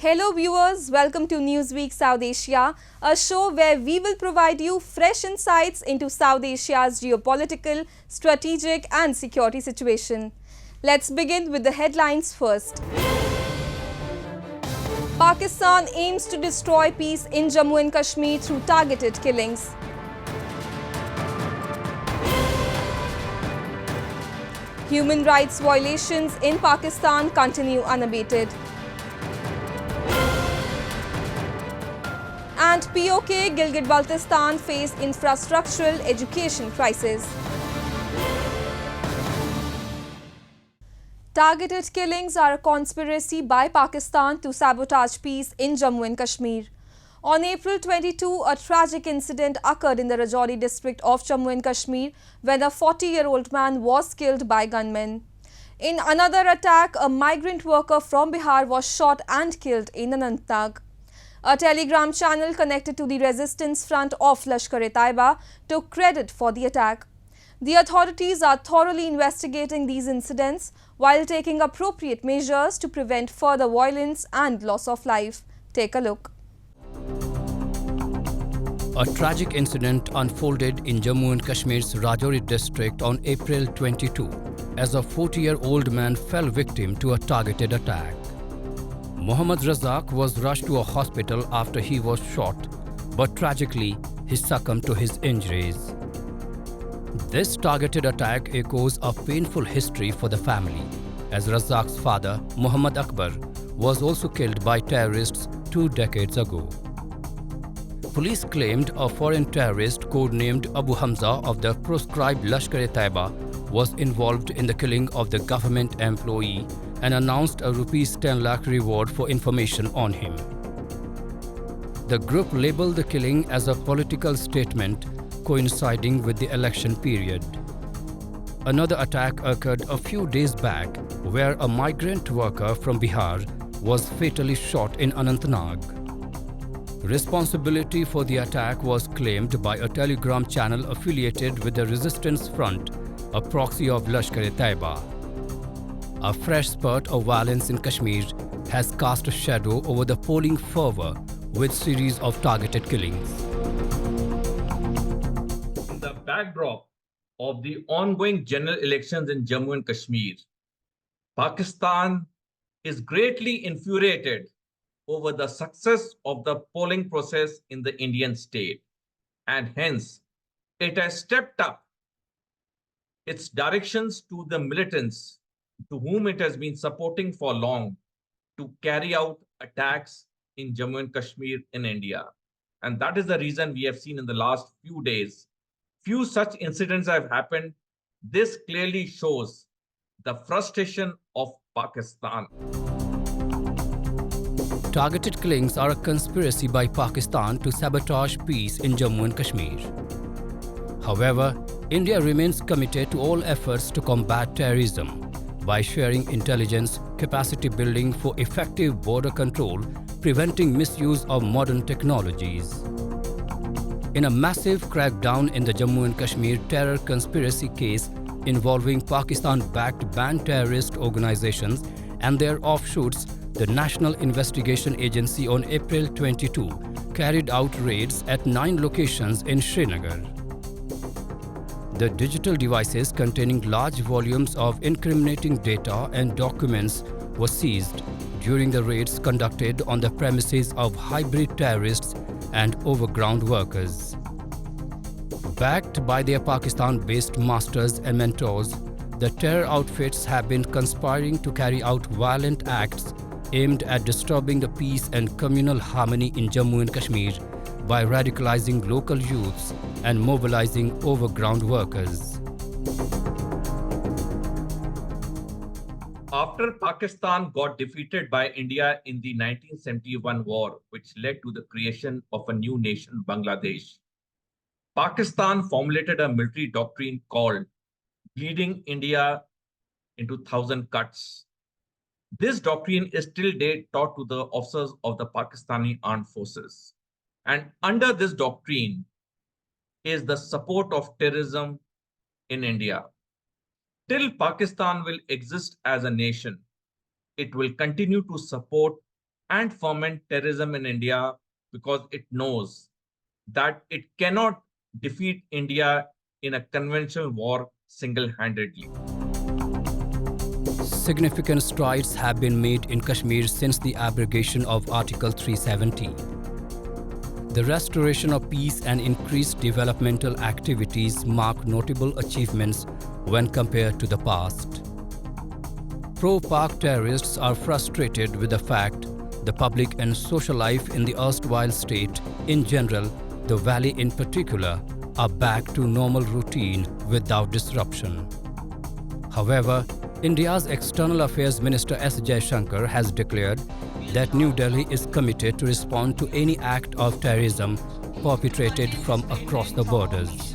Hello viewers, welcome to Newsweek South Asia, a show where we will provide you fresh insights into South Asia's geopolitical, strategic and security situation. Let's begin with the headlines first. Pakistan aims to destroy peace in Jammu and Kashmir through targeted killings. Human rights violations in Pakistan continue unabated. And POK Gilgit-Baltistan face infrastructural education crisis. Targeted killings are a conspiracy by Pakistan to sabotage peace in Jammu and Kashmir. On April 22, a tragic incident occurred in the Rajouri district of Jammu and Kashmir when a 40-year-old man was killed by gunmen. In another attack, a migrant worker from Bihar was shot and killed in Anantnag. A Telegram channel connected to the resistance front of Lashkar-e-Taiba took credit for the attack. The authorities are thoroughly investigating these incidents while taking appropriate measures to prevent further violence and loss of life. Take a look. A tragic incident unfolded in Jammu and Kashmir's Rajouri district on April 22 as a 40-year-old man fell victim to a targeted attack. Mohammad Razak was rushed to a hospital after he was shot, but tragically, he succumbed to his injuries. This targeted attack echoes a painful history for the family, as Razak's father, Muhammad Akbar, was also killed by terrorists 2 decades ago. Police claimed a foreign terrorist codenamed Abu Hamza of the proscribed Lashkar-e-Taiba was involved in the killing of the government employee and announced a Rs 10 lakh reward for information on him. The group labeled the killing as a political statement coinciding with the election period. Another attack occurred a few days back where a migrant worker from Bihar was fatally shot in Anantnag. Responsibility for the attack was claimed by a Telegram channel affiliated with the Resistance Front, a proxy of Lashkar-e-Taiba. A fresh spurt of violence in Kashmir has cast a shadow over the polling fervor with series of targeted killings. In the backdrop of the ongoing general elections in Jammu and Kashmir, Pakistan is greatly infuriated over the success of the polling process in the Indian state, and hence it has stepped up its directions to the militants to whom it has been supporting for long to carry out attacks in Jammu and Kashmir in India. And that is the reason we have seen in the last few days, few such incidents have happened. This clearly shows the frustration of Pakistan. Targeted killings are a conspiracy by Pakistan to sabotage peace in Jammu and Kashmir. However, India remains committed to all efforts to combat terrorism by sharing intelligence, capacity building for effective border control, preventing misuse of modern technologies. In a massive crackdown in the Jammu and Kashmir terror conspiracy case involving Pakistan-backed banned terrorist organizations and their offshoots, the National Investigation Agency on April 22 carried out raids at 9 locations in Srinagar. The digital devices containing large volumes of incriminating data and documents were seized during the raids conducted on the premises of hybrid terrorists and overground workers. Backed by their Pakistan-based masters and mentors, the terror outfits have been conspiring to carry out violent acts aimed at disturbing the peace and communal harmony in Jammu and Kashmir by radicalizing local youths and mobilizing overground workers. After Pakistan got defeated by India in the 1971 war, which led to the creation of a new nation, Bangladesh, Pakistan formulated a military doctrine called Bleeding India into 1,000 Cuts. This doctrine is till date taught to the officers of the Pakistani armed forces. And under this doctrine is the support of terrorism in India. Till Pakistan will exist as a nation, it will continue to support and foment terrorism in India because it knows that it cannot defeat India in a conventional war single-handedly. Significant strides have been made in Kashmir since the abrogation of Article 370. The restoration of peace and increased developmental activities mark notable achievements when compared to the past. Pro-Pak terrorists are frustrated with the fact the public and social life in the erstwhile state in general, the valley in particular, are back to normal routine without disruption. However, India's External Affairs Minister S. Jaishankar has declared that New Delhi is committed to respond to any act of terrorism perpetrated from across the borders.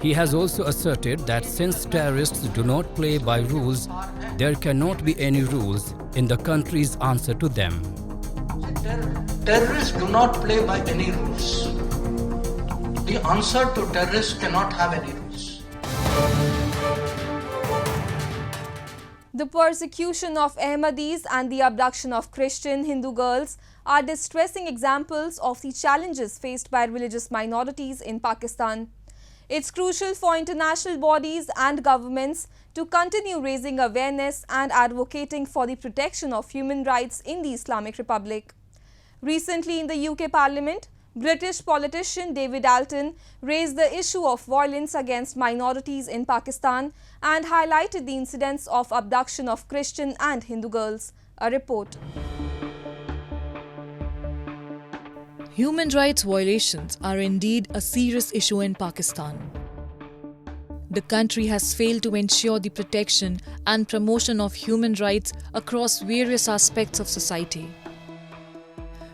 He has also asserted that since terrorists do not play by rules, there cannot be any rules in the country's answer to them. Terrorists do not play by any rules. The answer to terrorists cannot have any rules. The persecution of Ahmadis and the abduction of Christian Hindu girls are distressing examples of the challenges faced by religious minorities in Pakistan. It's crucial for international bodies and governments to continue raising awareness and advocating for the protection of human rights in the Islamic Republic. Recently in the UK Parliament, British politician David Alton raised the issue of violence against minorities in Pakistan and highlighted the incidents of abduction of Christian and Hindu girls. A report. Human rights violations are indeed a serious issue in Pakistan. The country has failed to ensure the protection and promotion of human rights across various aspects of society.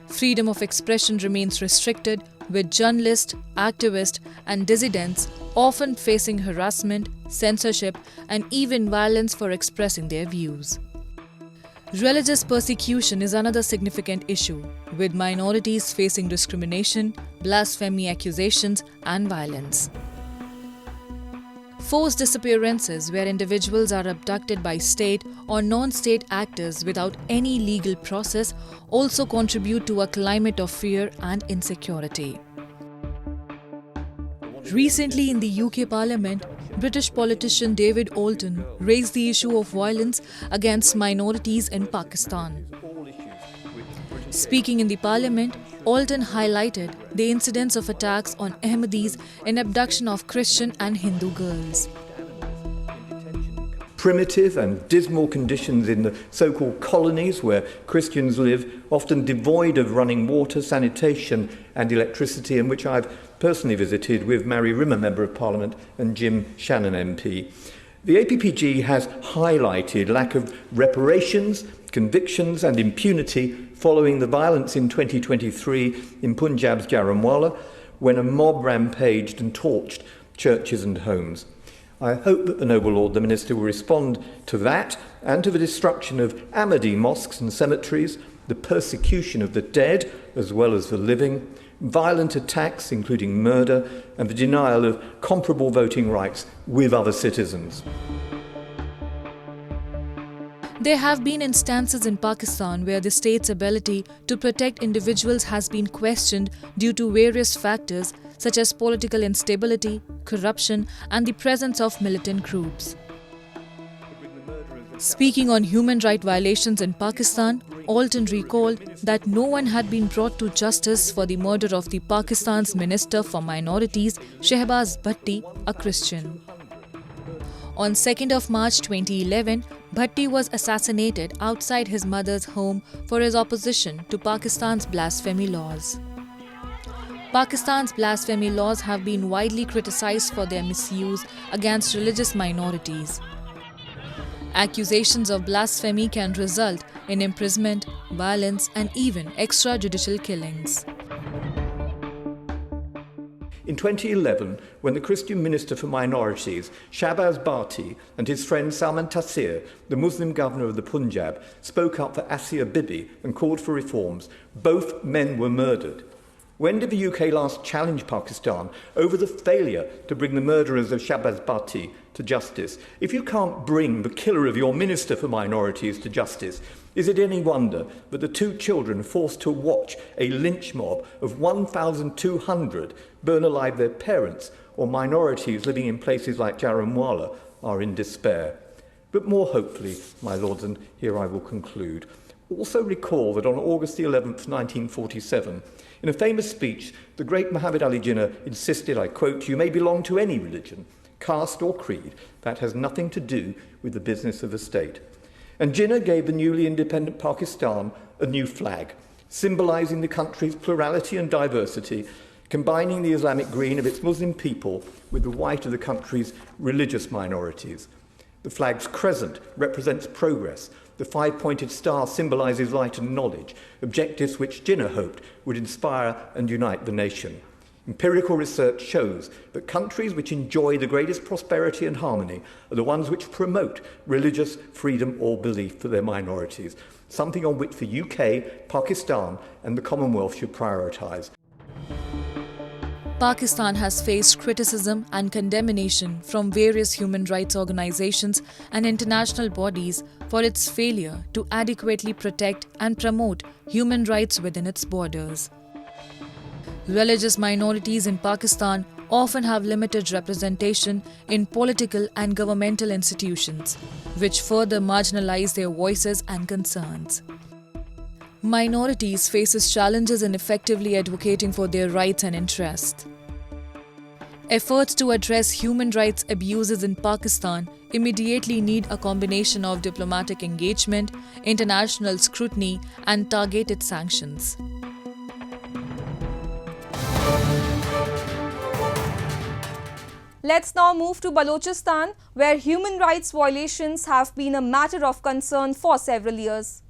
Freedom of expression remains restricted, with journalists, activists, and dissidents often facing harassment, censorship, and even violence for expressing their views. Religious persecution is another significant issue, with minorities facing discrimination, blasphemy accusations, and violence. Forced disappearances, where individuals are abducted by state or non-state actors without any legal process, also contribute to a climate of fear and insecurity. Recently in the UK Parliament, British politician David Alton raised the issue of violence against minorities in Pakistan. Speaking in the Parliament, Alton highlighted the incidents of attacks on Ahmadis and abduction of Christian and Hindu girls. Primitive and dismal conditions in the so-called colonies where Christians live, often devoid of running water, sanitation and electricity, and which I've personally visited with Mary Rimmer, Member of Parliament, and Jim Shannon MP. The APPG has highlighted lack of reparations, convictions and impunity following the violence in 2023 in Punjab's Jaranwala, when a mob rampaged and torched churches and homes. I hope that the Noble Lord the Minister will respond to that and to the destruction of Ahmadi mosques and cemeteries, the persecution of the dead as well as the living, violent attacks including murder, and the denial of comparable voting rights with other citizens. There have been instances in Pakistan where the state's ability to protect individuals has been questioned due to various factors such as political instability, corruption, and the presence of militant groups. Speaking on human rights violations in Pakistan, Alton recalled that no one had been brought to justice for the murder of the Pakistan's Minister for Minorities, Shehbaz Bhatti, a Christian. On 2nd of March 2011, Bhatti was assassinated outside his mother's home for his opposition to Pakistan's blasphemy laws. Pakistan's blasphemy laws have been widely criticized for their misuse against religious minorities. Accusations of blasphemy can result in imprisonment, violence, and even extrajudicial killings. In 2011, when the Christian Minister for Minorities, Shehbaz Bhatti, and his friend Salman Taseer, the Muslim governor of the Punjab, spoke up for Asia Bibi and called for reforms, both men were murdered. When did the UK last challenge Pakistan over the failure to bring the murderers of Shehbaz Bhatti to justice. If you can't bring the killer of your Minister for Minorities to justice, is it any wonder that the 2 children forced to watch a lynch mob of 1,200 burn alive their parents or minorities living in places like Jarramwala are in despair? But more hopefully, my lords, and here I will conclude, also recall that on August the 11th, 1947, in a famous speech, the great Muhammad Ali Jinnah insisted, I quote, "You may belong to any religion, caste or creed. That has nothing to do with the business of the state." And Jinnah gave the newly independent Pakistan a new flag, symbolising the country's plurality and diversity, combining the Islamic green of its Muslim people with the white of the country's religious minorities. The flag's crescent represents progress. The 5-pointed star symbolises light and knowledge, objectives which Jinnah hoped would inspire and unite the nation. Empirical research shows that countries which enjoy the greatest prosperity and harmony are the ones which promote religious freedom or belief for their minorities, something on which the UK, Pakistan and the Commonwealth should prioritise. Pakistan has faced criticism and condemnation from various human rights organizations and international bodies for its failure to adequately protect and promote human rights within its borders. Religious minorities in Pakistan often have limited representation in political and governmental institutions, which further marginalize their voices and concerns. Minorities faces challenges in effectively advocating for their rights and interests. Efforts to address human rights abuses in Pakistan immediately need a combination of diplomatic engagement, international scrutiny, and targeted sanctions. Let's now move to Balochistan, where human rights violations have been a matter of concern for several years.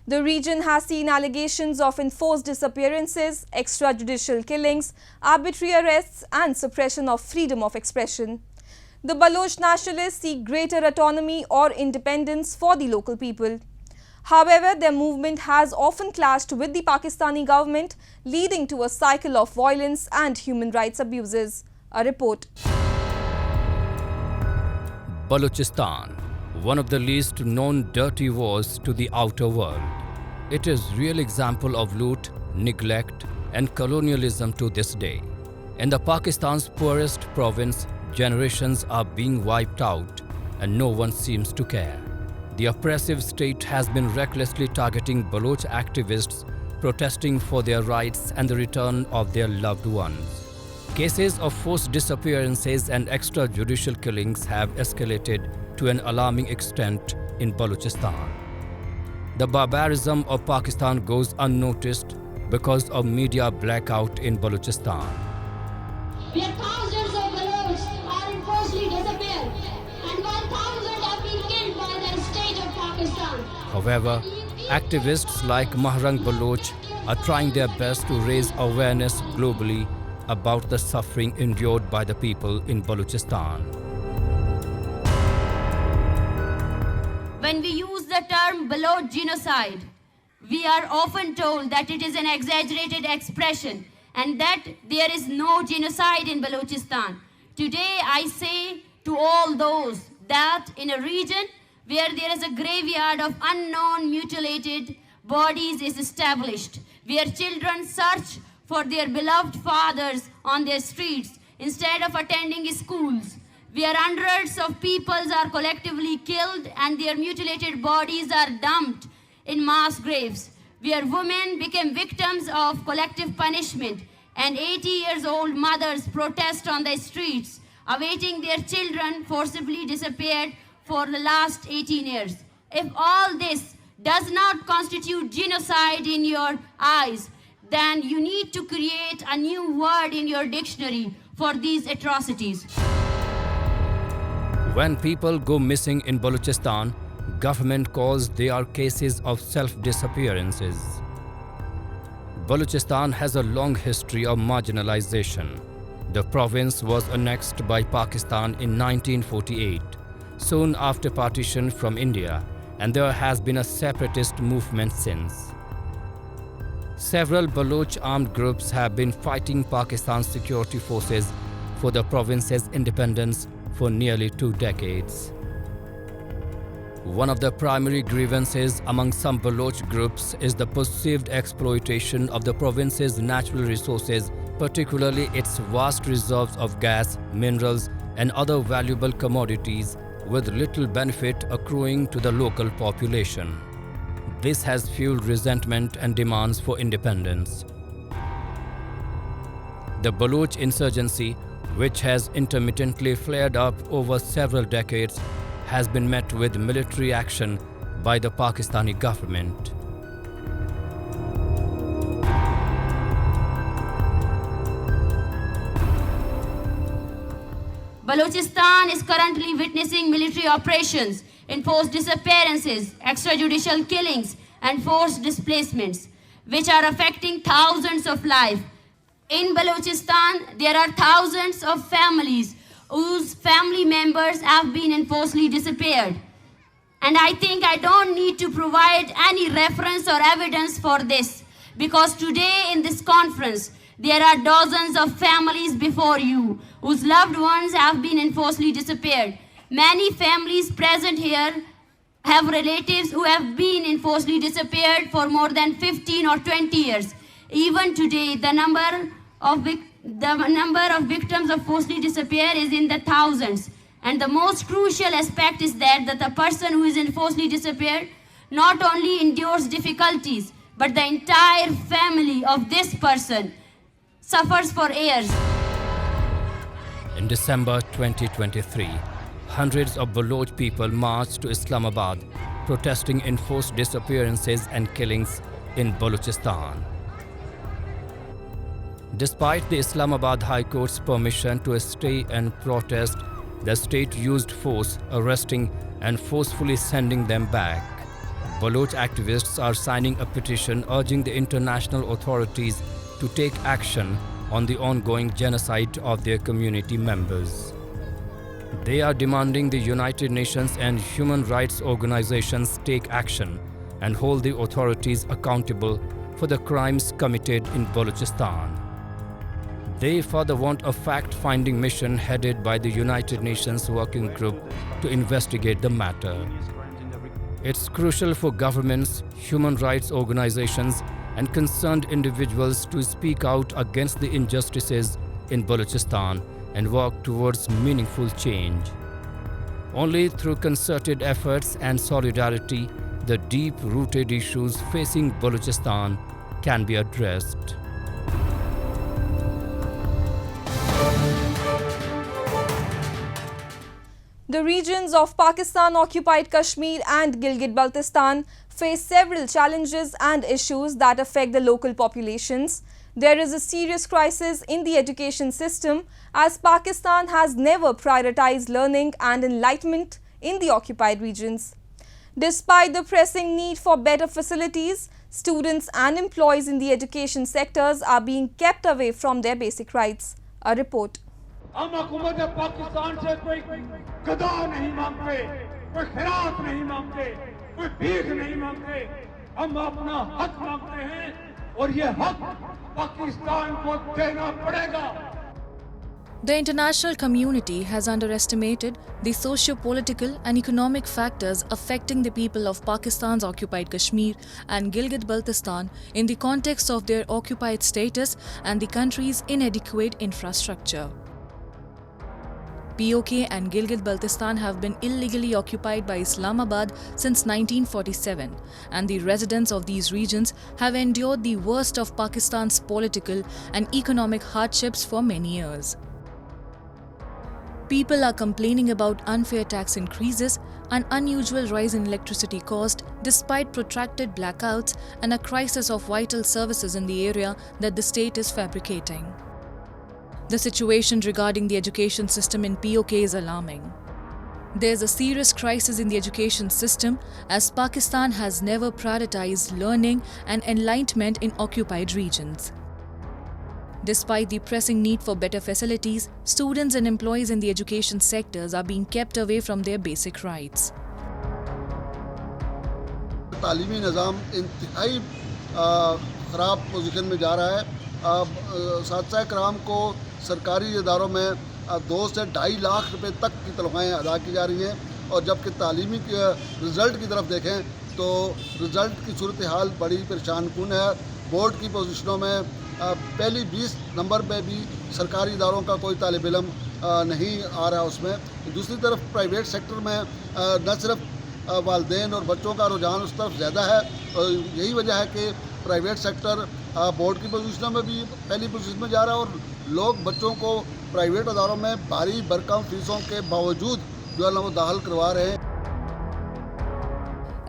The region has seen allegations of enforced disappearances, extrajudicial killings, arbitrary arrests and suppression of freedom of expression. The Baloch nationalists seek greater autonomy or independence for the local people. However, their movement has often clashed with the Pakistani government, leading to a cycle of violence and human rights abuses. A report. Balochistan, one of the least known dirty wars to the outer world. It is a real example of loot, neglect and colonialism to this day. In the Pakistan's poorest province, generations are being wiped out and no one seems to care. The oppressive state has been recklessly targeting Baloch activists protesting for their rights and the return of their loved ones. Cases of forced disappearances and extrajudicial killings have escalated to an alarming extent in Balochistan. The barbarism of Pakistan goes unnoticed because of media blackout in Balochistan. Where thousands of Balochs are enforcedly disappeared, and while thousands have been killed by the state of Pakistan. However, activists like Mahrang Baloch are trying their best to raise awareness globally about the suffering endured by the people in Balochistan. When we use the term Baloch genocide, we are often told that it is an exaggerated expression and that there is no genocide in Balochistan. Today I say to all those that in a region where there is a graveyard of unknown mutilated bodies is established, where children search for their beloved fathers on their streets instead of attending schools, where hundreds of peoples are collectively killed and their mutilated bodies are dumped in mass graves, where women became victims of collective punishment and 80-year-old mothers protest on the streets, awaiting their children forcibly disappeared for the last 18 years. If all this does not constitute genocide in your eyes, then you need to create a new word in your dictionary for these atrocities. When people go missing in Balochistan, government calls they are cases of self-disappearances. Balochistan has a long history of marginalization. The province was annexed by Pakistan in 1948, soon after partition from India, and there has been a separatist movement since. Several Baloch armed groups have been fighting Pakistan's security forces for the province's independence for nearly 2 decades. One of the primary grievances among some Baloch groups is the perceived exploitation of the province's natural resources, particularly its vast reserves of gas, minerals, and other valuable commodities, with little benefit accruing to the local population. This has fueled resentment and demands for independence. The Baloch insurgency, which has intermittently flared up over several decades, has been met with military action by the Pakistani government. Balochistan is currently witnessing military operations, enforced disappearances, extrajudicial killings, and forced displacements, which are affecting thousands of lives. In Balochistan, there are thousands of families whose family members have been enforcedly disappeared. And I think I don't need to provide any reference or evidence for this, because today in this conference, there are dozens of families before you whose loved ones have been enforcedly disappeared. Many families present here have relatives who have been enforcedly disappeared for more than 15 or 20 years. Even today, the number of victims of forcibly disappear is in the thousands. And the most crucial aspect is that the person who is forcibly disappeared not only endures difficulties, but the entire family of this person suffers for years. In December 2023, hundreds of Baloch people marched to Islamabad, protesting enforced disappearances and killings in Balochistan. Despite the Islamabad High Court's permission to stay and protest, the state used force, arresting and forcefully sending them back. Baloch activists are signing a petition urging the international authorities to take action on the ongoing genocide of their community members. They are demanding the United Nations and human rights organizations take action and hold the authorities accountable for the crimes committed in Balochistan. They further want a fact-finding mission headed by the United Nations Working Group to investigate the matter. It's crucial for governments, human rights organizations, and concerned individuals to speak out against the injustices in Balochistan and work towards meaningful change. Only through concerted efforts and solidarity, the deep-rooted issues facing Balochistan can be addressed. The regions of Pakistan-occupied Kashmir and Gilgit-Baltistan face several challenges and issues that affect the local populations. There is a serious crisis in the education system, as Pakistan has never prioritized learning and enlightenment in the occupied regions. Despite the pressing need for better facilities, students and employees in the education sectors are being kept away from their basic rights. A report. हम हुकूमत पाकिस्तान से कोई गदा नहीं मांगते, कोई खैरात नहीं मांगते, कोई भीख नहीं मांगते, हम अपना हक मांगते हैं और ये हक पाकिस्तान को देना पड़ेगा. The international community has underestimated the socio-political and economic factors affecting the people of Pakistan's occupied Kashmir and Gilgit-Baltistan in the context of their occupied status and the country's inadequate infrastructure. POK and Gilgit-Baltistan have been illegally occupied by Islamabad since 1947, and the residents of these regions have endured the worst of Pakistan's political and economic hardships for many years. People are complaining about unfair tax increases, an unusual rise in electricity cost despite protracted blackouts, and a crisis of vital services in the area that the state is fabricating. The situation regarding the education system in POK is alarming. There's a serious crisis in the education system, as Pakistan has never prioritized learning and enlightenment in occupied regions. Despite the pressing need for better facilities, students and employees in the education sectors are being kept away from their basic rights. तालीमी निज़ाम इंतहाई ख़राब position में जा रहा है. साथिया कराम को सरकारी इदारों में 2 से 2.5 लाख रुपए तक की तनख्वाहें अदा की जा रही हैं। और जबकि तालीमी रिज़ल्ट की तरफ देखें तो रिज़ल्ट की सूरत हाल बड़ी परेशान कुन है। बोर्ड की पोजीशनों में पहली 20 नंबर पे भी सरकारी इदारों का कोई तालिब इल्म नहीं आ रहा उसमें। दूसरी तरफ प्राइवेट सेक्टर में न सिर्फ वालिदैन और बच्चों का रुझान उस तरफ ज़्यादा है, और यही वजह है कि प्राइवेट सेक्टर बोर्ड की पोजीशनों में भी पहली पोजीशन में जा रहा है, और लोग बच्चों को प्राइवेट अदारों में भारी भरकम फीसों के बावजूद जो है ना वो दाखिल करवा रहे हैं।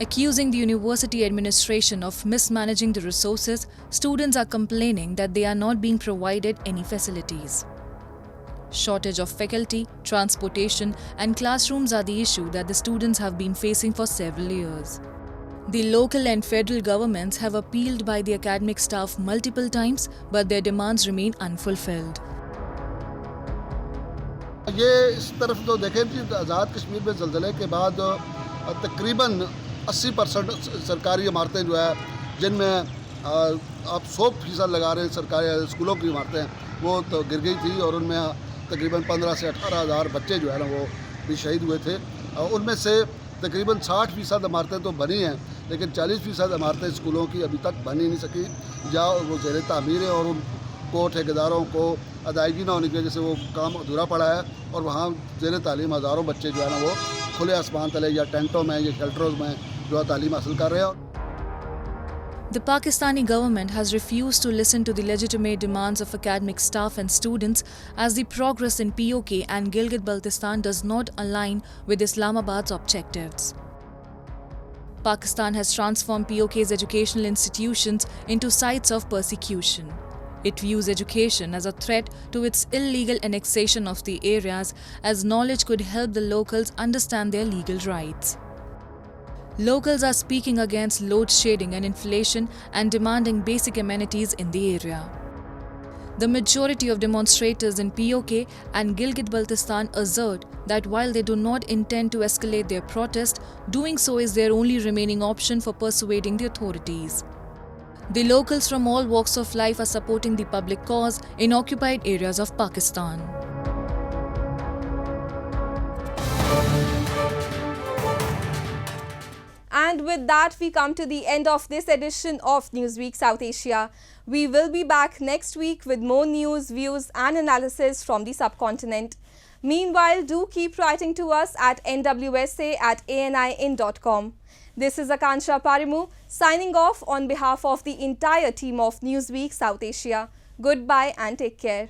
Accusing the university administration of mismanaging the resources, students are complaining that they are not being provided any facilities. Shortage of faculty, transportation, and classrooms are the issue that the students have been facing for several years. The local and federal governments have appealed by the academic staff multiple times, but their demands remain unfulfilled. ये इस तरफ तो देखें कि आज़ाद कश्मीर में ज़लज़ले के बाद तकरीबन 80% सरकारी इमारतें जो है जिनमें आप 100% लगा रहे हैं सरकारी स्कूलों की इमारतें, वो तो गिर गई थी, और उनमें तकरीबन 15 से 18 हज़ार बच्चे जो है ना वो भी शहीद हुए थे। उनमें से तकरीबन 60% इमारतें तो बनी हैं, लेकिन 40% इमारतें स्कूलों की अभी तक बन ही नहीं सकी, जहाँ वो ज़ेर तामीर है और उनको ठेकेदारों को अदायगी ना होने की वजह से वो काम अधूरा पड़ा है, और वहाँ ज़ेर तालीम हज़ारों बच्चे जो है ना वो खुले आसमान तले या टेंटों में या शेल्टरों में जो है तालीम हासिल कर रहे हैं। The Pakistani government has refused to listen to the legitimate demands of academic staff and students, as the progress in POK and Gilgit-Baltistan does not align with Islamabad's objectives. Pakistan has transformed POK's educational institutions into sites of persecution. It views education as a threat to its illegal annexation of the areas, as knowledge could help the locals understand their legal rights. Locals are speaking against load shedding and inflation and demanding basic amenities in the area. The majority of demonstrators in POK and Gilgit-Baltistan assert that while they do not intend to escalate their protest, doing so is their only remaining option for persuading the authorities. The locals from all walks of life are supporting the public cause in occupied areas of Pakistan. And with that, we come to the end of this edition of Newsweek South Asia. We will be back next week with more news, views and analysis from the subcontinent. Meanwhile, do keep writing to us at nwsa@anin.com. This is Akansha Parimu signing off on behalf of the entire team of Newsweek South Asia. Goodbye and take care.